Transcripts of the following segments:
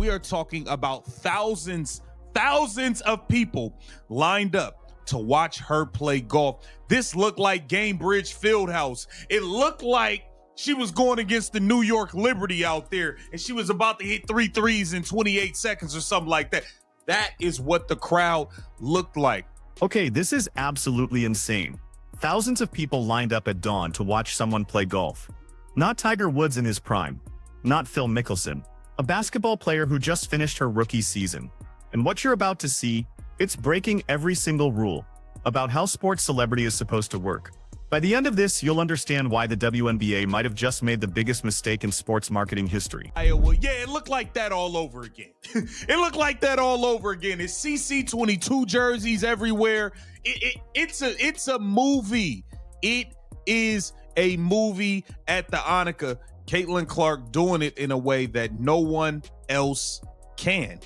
We are talking about thousands of people lined up to watch her play golf. This looked like Gainbridge Fieldhouse. It looked like she was going against the New York Liberty out there, and she was about to hit 3 threes in 28 seconds or something like that. That is what the crowd looked like. Okay, this is absolutely insane. Thousands of people lined up at dawn to watch someone play golf. Not Tiger Woods in his prime. Not Phil Mickelson. A basketball player who just finished her rookie season. And what you're about to see, it's breaking every single rule about how sports celebrity is supposed to work. By the end of this, you'll understand why the WNBA might have just made the biggest mistake in sports marketing history. Iowa, yeah, it looked like that all over again. It looked like that all over again. It's CC22 jerseys everywhere. It's a movie. It is a movie at the Annika. Caitlin Clark doing it in a way that no one else can.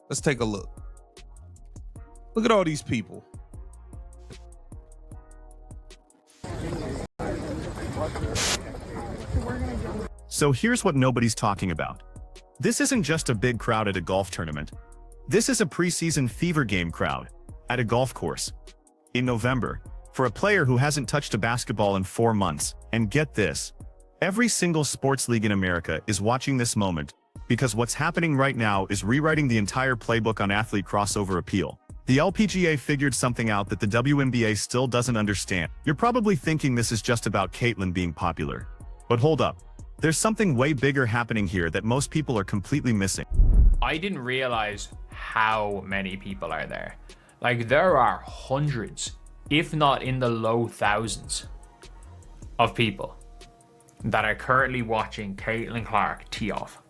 Let's take a look. Look at all these people. So here's what nobody's talking about. This isn't just a big crowd at a golf tournament. This is a preseason fever game crowd at a golf course in November for a player who hasn't touched a basketball in 4 months. And get this, every single sports league in America is watching this moment because what's happening right now is rewriting the entire playbook on athlete crossover appeal. The LPGA figured something out that the WNBA still doesn't understand. You're probably thinking this is just about Caitlin being popular. But hold up. There's something way bigger happening here that most people are completely missing. I didn't realize how many people are there. Like, there are hundreds, if not in the low thousands, of people that are currently watching Caitlin Clark tee off.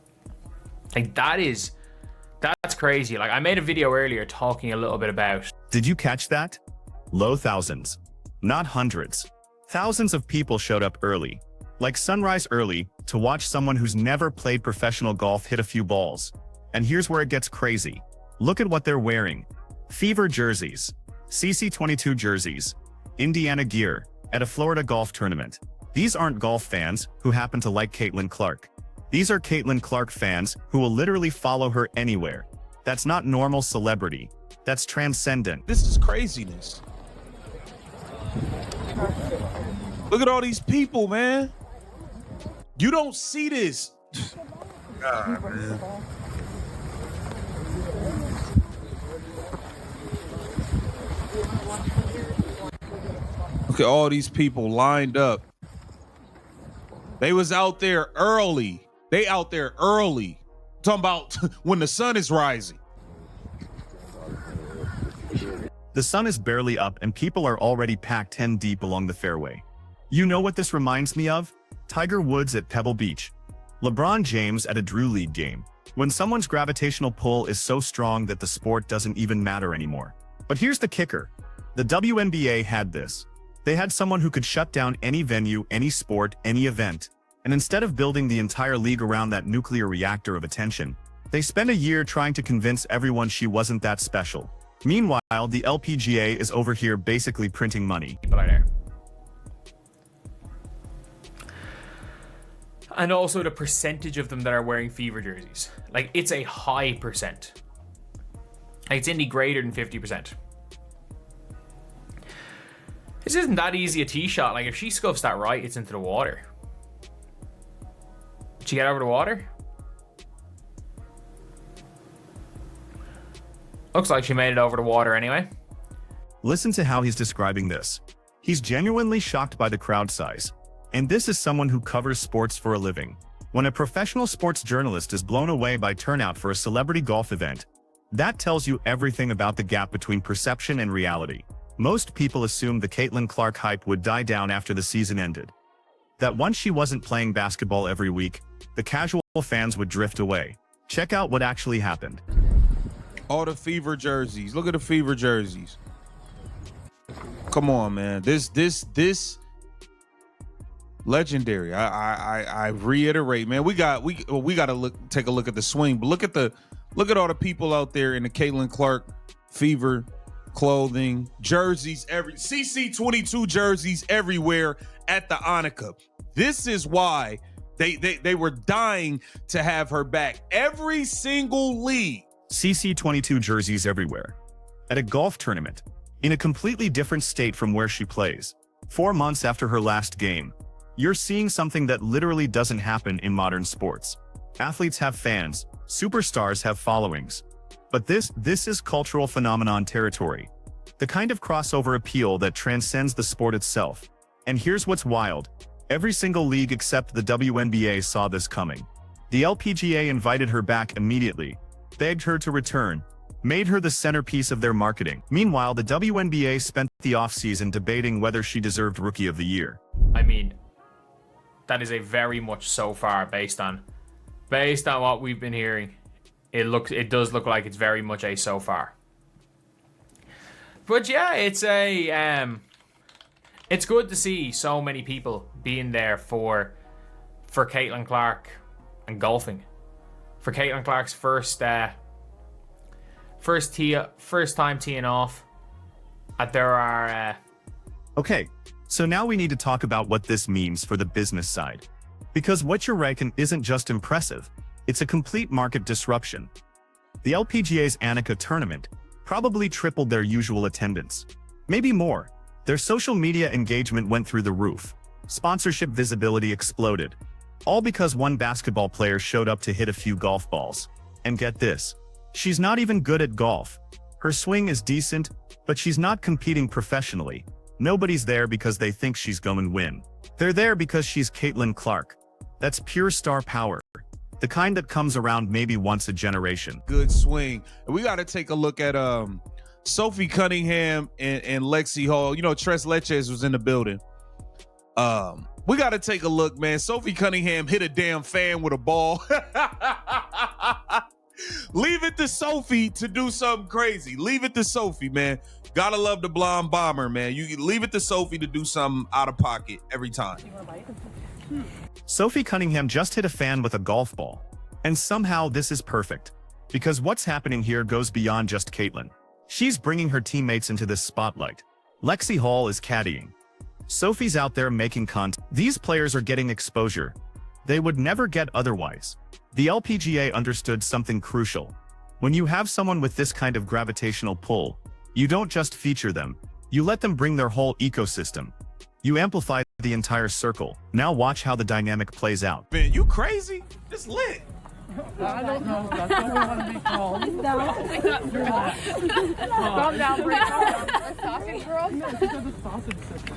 Like, that's crazy. Like, I made a video earlier talking a little bit about. Did you catch that? Low thousands, not hundreds. Thousands of people showed up early, like sunrise early, to watch someone who's never played professional golf hit a few balls. And here's where it gets crazy. Look at what they're wearing. Fever jerseys, CC22 jerseys, Indiana gear, at a Florida golf tournament. These aren't golf fans who happen to like Caitlin Clark. These are Caitlin Clark fans who will literally follow her anywhere. That's not normal celebrity. That's transcendent. This is craziness. Look at all these people, man. You don't see this. God, man. Look at all these people lined up. They was out there early. They out there early. Talking about when the sun is rising. The sun is barely up and people are already packed 10 deep along the fairway. You know what this reminds me of? Tiger Woods at Pebble Beach. LeBron James at a Drew League game. When someone's gravitational pull is so strong that the sport doesn't even matter anymore. But here's the kicker. The WNBA had this. They had someone who could shut down any venue, any sport, any event. And instead of building the entire league around that nuclear reactor of attention, they spent a year trying to convince everyone she wasn't that special. Meanwhile, the LPGA is over here basically printing money. People are there. And also the percentage of them that are wearing fever jerseys. Like, it's a high percent. Like, it's in the greater than 50%. This isn't that easy a tee shot. Like, if she scuffs that right, it's into the water. Did she get over the water? Looks like she made it over the water anyway. Listen to how he's describing this. He's genuinely shocked by the crowd size. And this is someone who covers sports for a living. When a professional sports journalist is blown away by turnout for a celebrity golf event, that tells you everything about the gap between perception and reality. Most people assumed the Caitlin Clark hype would die down after the season ended. That once she wasn't playing basketball every week, the casual fans would drift away. Check out what actually happened. All the fever jerseys. Look at the fever jerseys. Come on, man. This legendary. I reiterate, man. We got to take a look at the swing, but look at all the people out there in the Caitlin Clark fever clothing, jerseys, CC22 jerseys everywhere at the Annika. This is why They were dying to have her back. Every single league. CC22 jerseys everywhere. At a golf tournament, in a completely different state from where she plays. 4 months after her last game, you're seeing something that literally doesn't happen in modern sports. Athletes have fans, superstars have followings. But this is cultural phenomenon territory. The kind of crossover appeal that transcends the sport itself. And here's what's wild. Every single league except the WNBA saw this coming. The LPGA invited her back immediately, begged her to return, made her the centerpiece of their marketing. Meanwhile, the WNBA spent the offseason debating whether she deserved Rookie of the Year. I mean, that is a very much so far based on what we've been hearing. It does look like it's very much a so far. But yeah, it's good to see so many people being there for Caitlin Clark and golfing. For Caitlin Clark's first time teeing off. There are Okay, so now we need to talk about what this means for the business side. Because what you're ranking isn't just impressive, it's a complete market disruption. The LPGA's Annika tournament probably tripled their usual attendance. Maybe more. Their social media engagement went through the roof. Sponsorship visibility exploded. All because one basketball player showed up to hit a few golf balls. And get this. She's not even good at golf. Her swing is decent, but she's not competing professionally. Nobody's there because they think she's going to win. They're there because she's Caitlin Clark. That's pure star power. The kind that comes around maybe once a generation. Good swing. We got to take a look at Sophie Cunningham and Lexi Hall. You know, Tres Leches was in the building. We got to take a look, man. Sophie Cunningham hit a damn fan with a ball. Leave it to Sophie to do something crazy. Leave it to Sophie, man. Gotta love the blonde bomber, man. You leave it to Sophie to do something out of pocket every time. Sophie Cunningham just hit a fan with a golf ball. And somehow this is perfect. Because what's happening here goes beyond just Caitlin. She's bringing her teammates into this spotlight. Lexi Hall is caddying. Sophie's out there making content. These players are getting exposure they would never get otherwise. The LPGA understood something crucial. When you have someone with this kind of gravitational pull, you don't just feature them, you let them bring their whole ecosystem. You amplify the entire circle. Now watch how the dynamic plays out. Man, you crazy? It's lit. I don't know. That's what I want to be called. Calm down, Brie. Sausage girl? No, she's a sausage sister.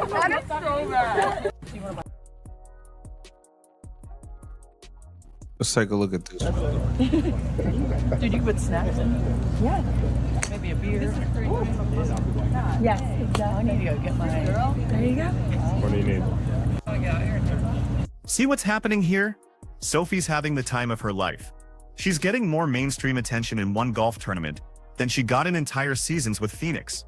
That is so bad. Let's take a look at this. Dude, you put snacks in? Yeah. Maybe a beer. Yes, exactly. I need to go get my... There you go. What do you need? See what's happening here? Sophie's having the time of her life. She's getting more mainstream attention in one golf tournament than she got in entire seasons with Phoenix.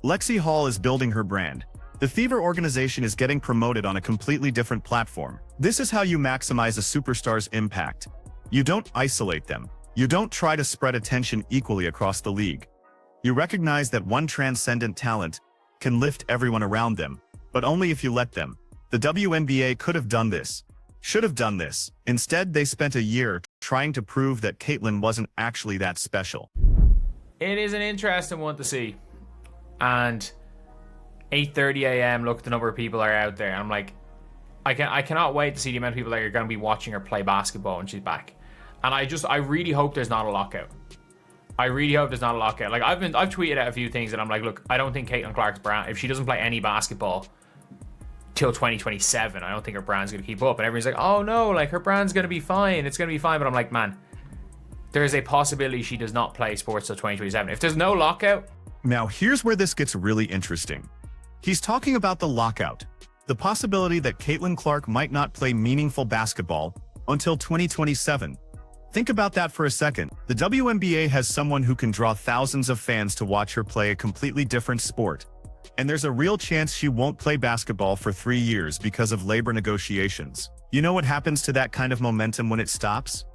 Lexi Hall is building her brand. The Fever organization is getting promoted on a completely different platform. This is how you maximize a superstar's impact. You don't isolate them. You don't try to spread attention equally across the league. You recognize that one transcendent talent can lift everyone around them, but only if you let them. The WNBA could have done this. Should have done this. Instead, they spent a year trying to prove that Caitlin wasn't actually that special. It is an interesting one to see. And 8:30 a.m. look, the number of people are out there. I'm like, I cannot wait to see the amount of people that are going to be watching her play basketball when she's back. And I really hope there's not a lockout. I really hope there's not a lockout. Like I've tweeted out a few things and I'm like, look, I don't think Caitlin Clark's brand, if she doesn't play any basketball till 2027, I don't think her brand's going to keep up. And everyone's like, oh no, like her brand's going to be fine. It's going to be fine. But I'm like, man, there's a possibility she does not play sports till 2027. If there's no lockout. Now here's where this gets really interesting. He's talking about the lockout, the possibility that Caitlin Clark might not play meaningful basketball until 2027. Think about that for a second. The WNBA has someone who can draw thousands of fans to watch her play a completely different sport. And there's a real chance she won't play basketball for 3 years because of labor negotiations. You know what happens to that kind of momentum when it stops?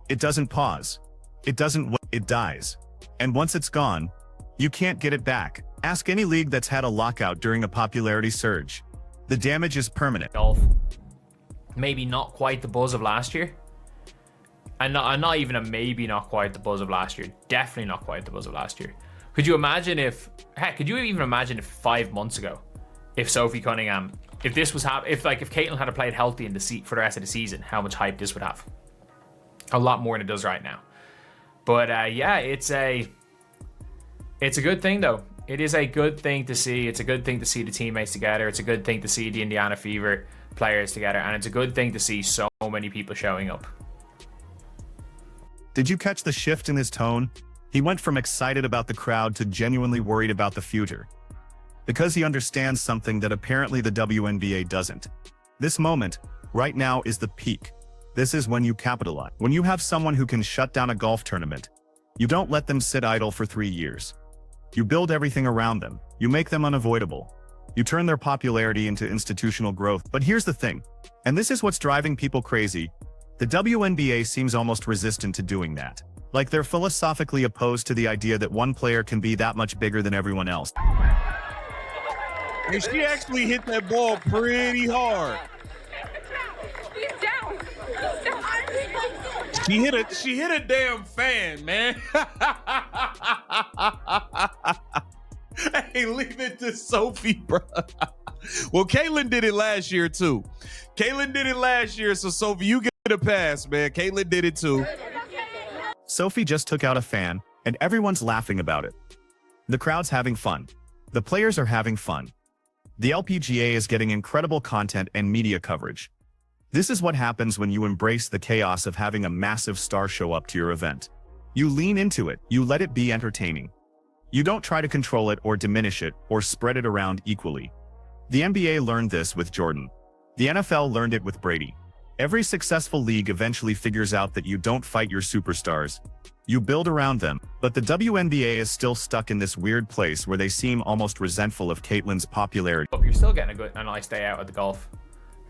It doesn't pause. It dies. And once it's gone, you can't get it back. Ask any league that's had a lockout during a popularity surge. The damage is permanent. Golf. maybe not quite the buzz of last year. And not even a maybe not quite the buzz of last year. Definitely not quite the buzz of last year. Could you imagine if, heck, could you even imagine if 5 months ago, if Sophie Cunningham, if this was if Caitlin had played healthy in the seat for the rest of the season, how much hype this would have? A lot more than it does right now. But yeah, it's a good thing though. It is a good thing to see. It's a good thing to see the teammates together. It's a good thing to see the Indiana Fever players together, and it's a good thing to see so many people showing up. Did you catch the shift in his tone? He went from excited about the crowd to genuinely worried about the future. Because he understands something that apparently the WNBA doesn't. This moment, right now, is the peak. This is when you capitalize. When you have someone who can shut down a golf tournament, you don't let them sit idle for 3 years. You build everything around them. You make them unavoidable. You turn their popularity into institutional growth. But here's the thing, and this is what's driving people crazy. The WNBA seems almost resistant to doing that. Like they're philosophically opposed to the idea that one player can be that much bigger than everyone else. And she actually hit that ball pretty hard. He's down. She hit a damn fan, man. Hey, leave it to Sophie, bro. Well, Caitlin did it last year too. So Sophie, you get a pass, man. Caitlin did it too. Sophie just took out a fan, and everyone's laughing about it. The crowd's having fun. The players are having fun. The LPGA is getting incredible content and media coverage. This is what happens when you embrace the chaos of having a massive star show up to your event. You lean into it, you let it be entertaining. You don't try to control it or diminish it or spread it around equally. The NBA learned this with Jordan. The NFL learned it with Brady. Every successful league eventually figures out that you don't fight your superstars. You build around them, but the WNBA is still stuck in this weird place where they seem almost resentful of Caitlin's popularity. You're still getting a nice day out at the golf.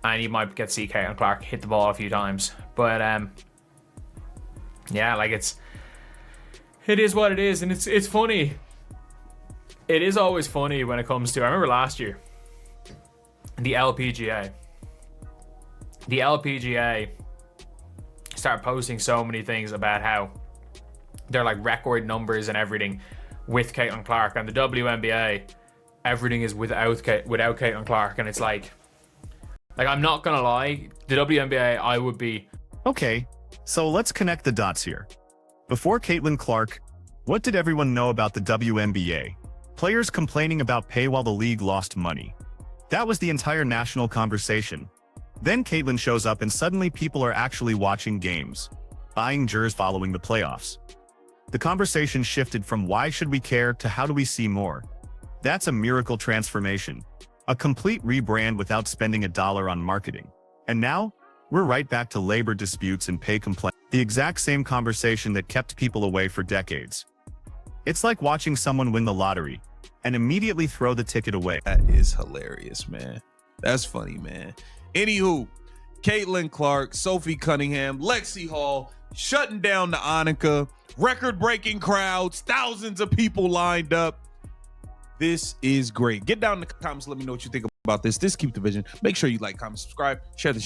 And you might get to see Caitlin Clark hit the ball a few times. But yeah, like it is what it is, and it's funny. It is always funny when it comes to, I remember last year, the LPGA. The LPGA started posting so many things about how they're like record numbers and everything with Caitlin Clark, and the WNBA, everything is without Caitlin Clark, and it's like I'm not gonna lie, the WNBA, I would be. Okay, so let's connect the dots here. Before Caitlin Clark, what did everyone know about the WNBA? Players complaining about pay while the league lost money. That was the entire national conversation. Then Caitlin shows up and suddenly people are actually watching games, buying jerseys following the playoffs. The conversation shifted from why should we care to how do we see more. That's a miracle transformation. A complete rebrand without spending $1 on marketing. And now, we're right back to labor disputes and pay complaints. The exact same conversation that kept people away for decades. It's like watching someone win the lottery and immediately throw the ticket away. That is hilarious, man. That's funny, man. Anywho, Caitlin Clark, Sophie Cunningham, Lexi Hall, shutting down the Annika, record-breaking crowds, thousands of people lined up. This is great. Get down in the comments. Let me know what you think about this. This Keep the Vision. Make sure you like, comment, subscribe, share this.